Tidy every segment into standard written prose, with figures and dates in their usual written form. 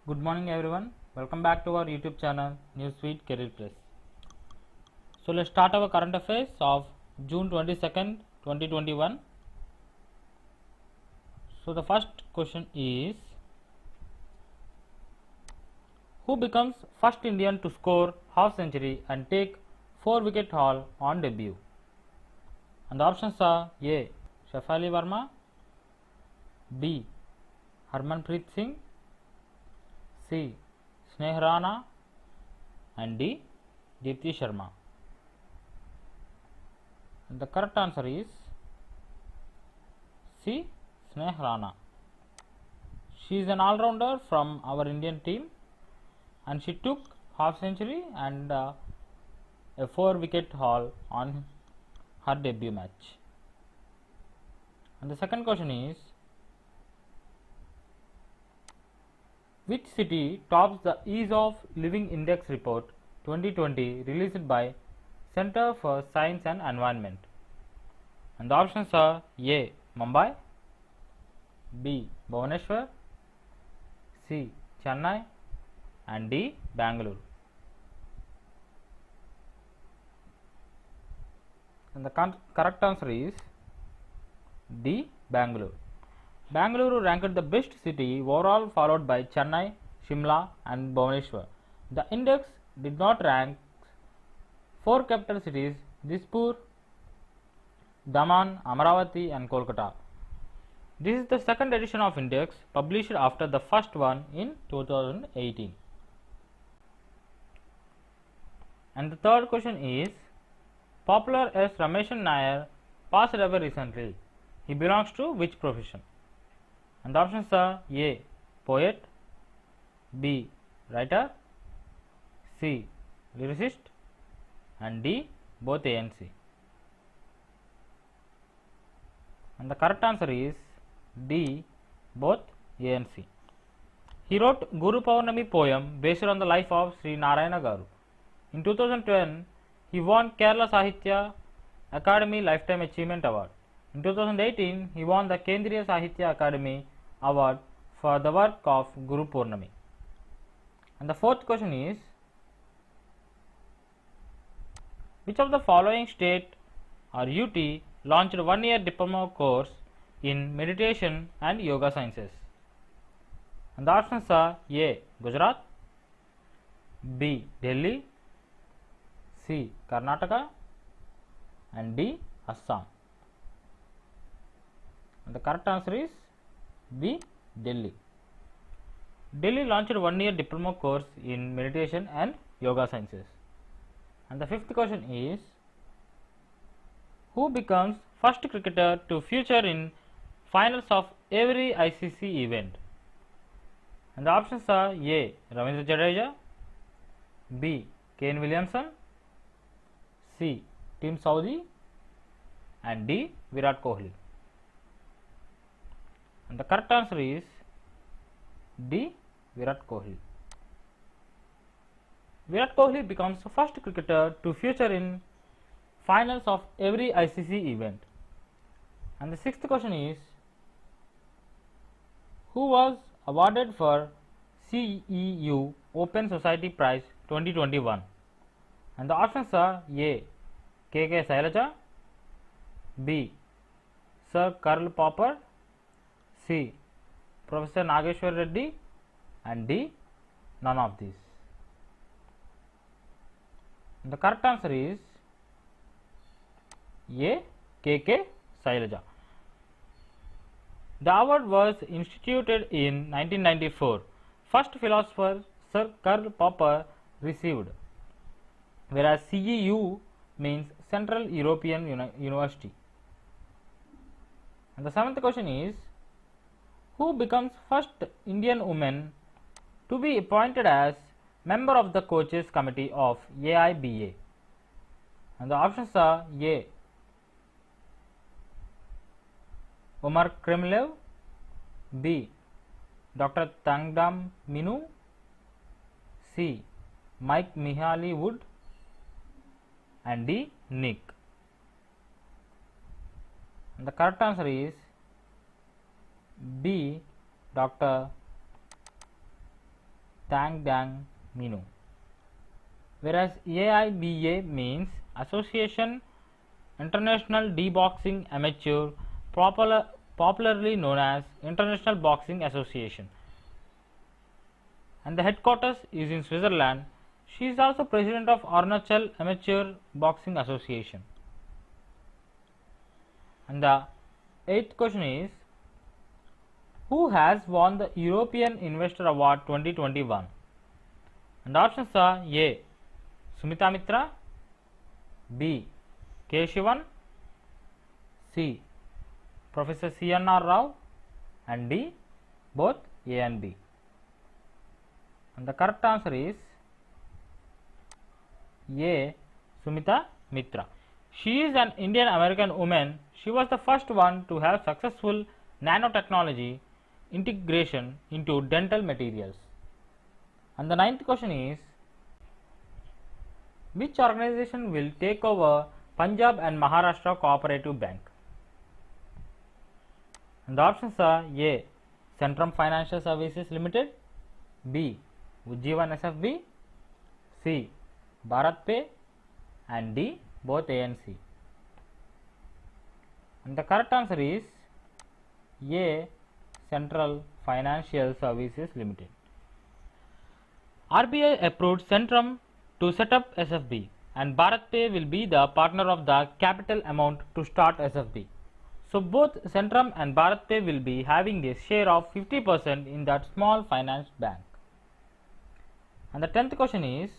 Good morning everyone. Welcome back to our YouTube channel Newsfeed Career Plus. So let's start our current affairs of June 22nd, 2021. So the first question is, who becomes first Indian to score half century and take 4-wicket haul on debut? And the options are A. Shafali Verma, B. Harmanpreet Singh, C. Sneh Rana, and D. Deepti Sharma. And the correct answer is C. Sneh Rana. She is an all-rounder from our Indian team and she took half century and a 4-wicket haul on her debut match. And the second question is, which city tops the Ease of Living Index report 2020 released by Center for Science and Environment? And the options are A. Mumbai, B. Bhubaneswar, C. Chennai, and D. Bangalore. And the correct answer is D. Bangalore. Bangalore ranked the best city overall, followed by Chennai, Shimla, and Bhubaneswar. The index did not rank 4 capital cities: Dispur, Daman, Amaravati, and Kolkata. This is the second edition of index, published after the first one in 2018. And the third question is, popular as Rameshan Nair passed away recently. He belongs to which profession? And the options are A. Poet, B. Writer, C. Lyricist, and D. Both A and C. And the correct answer is D. Both A and C. He wrote Guru Paurnami poem based on the life of Sri Narayana Garu. In 2010, he won Kerala Sahitya Academy Lifetime Achievement Award. In 2018, he won the Kendriya Sahitya Academy Award for the work of Guru Purnami. And the fourth question is, which of the following state or UT launched a 1-year diploma course in meditation and yoga sciences? And the options are A. Gujarat, B. Delhi, C. Karnataka, and D. Assam. And the correct answer is B. Delhi. Delhi launched a 1-year diploma course in meditation and yoga sciences. And the fifth question is, who becomes first cricketer to feature in finals of every ICC event? And the options are A. Ravindra Jadeja, B. Kane Williamson, C. Tim Southee, and D. Virat Kohli. And the correct answer is D. Virat Kohli. Virat Kohli becomes the first cricketer to feature in finals of every ICC event. And the sixth question is, who was awarded for CEU Open Society Prize 2021? And the options are A. K.K. Sailaja, B. Sir Karl Popper, C. Professor Nageshwar Reddy, and D. None of these. And the correct answer is A. K.K. Sailaja. The award was instituted in 1994. First philosopher Sir Karl Popper received, whereas CEU means Central European University. And the seventh question is, who becomes first Indian woman to be appointed as member of the coaches committee of AIBA? And the options are A. Umar Kremlev, B. Dr. Tangdam Minu, C. Mike Mihaly Wood, and D. Nick. And the correct answer is B. Dr. Tang Dang Minu. Whereas AIBA means Association International De-Boxing Amateur, popularly known as International Boxing Association, and the headquarters is in Switzerland. She is also president of Arunachal Amateur Boxing Association. And the 8th question is, who has won the European Investor Award 2021? And the options are A. Sumita Mitra, B. K. Shivan, C. Professor C.N.R. Rao, and D. Both A and B. And the correct answer is A. Sumita Mitra. She is an Indian American woman. She was the first one to have successful nanotechnology integration into dental materials. And the 9th question is, which organization will take over Punjab and Maharashtra Cooperative Bank? And the options are A. Centrum Financial Services Limited, B. Ujjivan SFB, C. Bharat Pay, and D. Both A and C. And the correct answer is A. Central Financial Services Limited. RBI approved Centrum to set up SFB, and Bharat Pay will be the partner of the capital amount to start SFB. So both Centrum and Bharat Pay will be having a share of 50% in that small finance bank. And the 10th question is,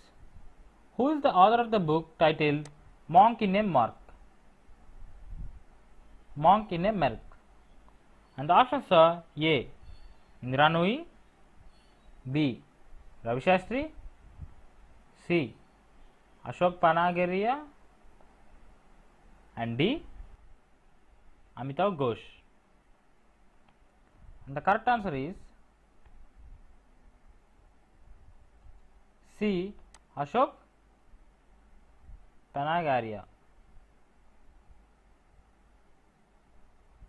who is the author of the book titled Monk in a Mark? Monk in a Milk. And the options are A. Indira Nooyi, B. Ravi Shastri, C. Ashok Panagarya, and D. Amitav Ghosh. And the correct answer is C. Ashok Panagarya.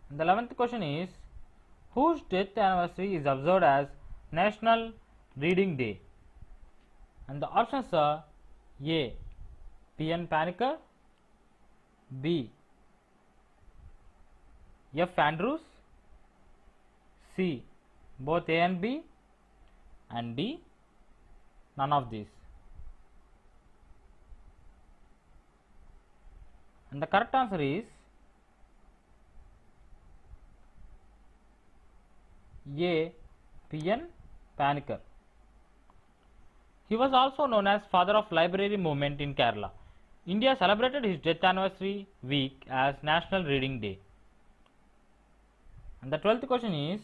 And the 11th question is, whose death anniversary is observed as National Reading Day? And the options are A. P.N. Panikkar, B. F. Andrews, C. Both A and B, and D. None of these. And the correct answer is A. P.N. Panikkar. He was also known as father of library movement in Kerala. India celebrated his death anniversary week as National Reading Day. And the 12th question is,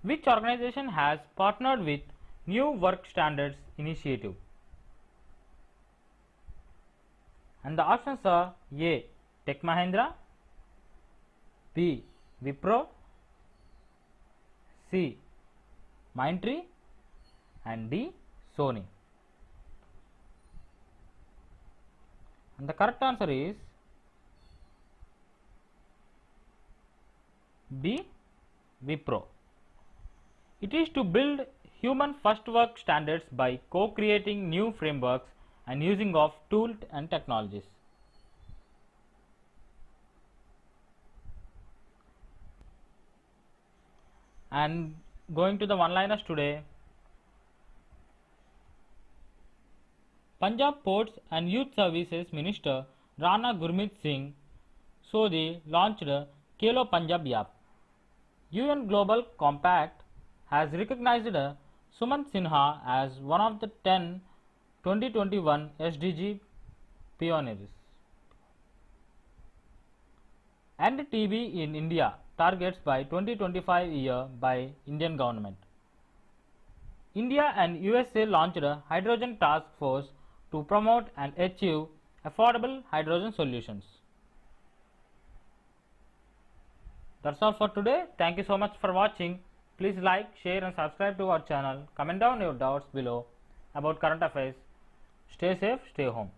which organization has partnered with New Work Standards Initiative? And the options are A. Tech Mahindra, B. Wipro, C. Mindtree, and D. Sony. And the correct answer is B. Wipro. It is to build human first work standards by co-creating new frameworks and using of tools and technologies. And going to the one-liners today, Punjab Ports and Youth Services Minister Rana Gurmeet Singh Sodhi launched Khelo Punjab app. UN Global Compact has recognized Sumant Sinha as one of the 10 2021 SDG pioneers. End TB in India targets by 2025 year by Indian government. India and USA launched a hydrogen task force to promote and achieve affordable hydrogen solutions. That's all for today. Thank you so much for watching. Please like, share and subscribe to our channel. Comment down your doubts below about current affairs. Stay safe, stay home.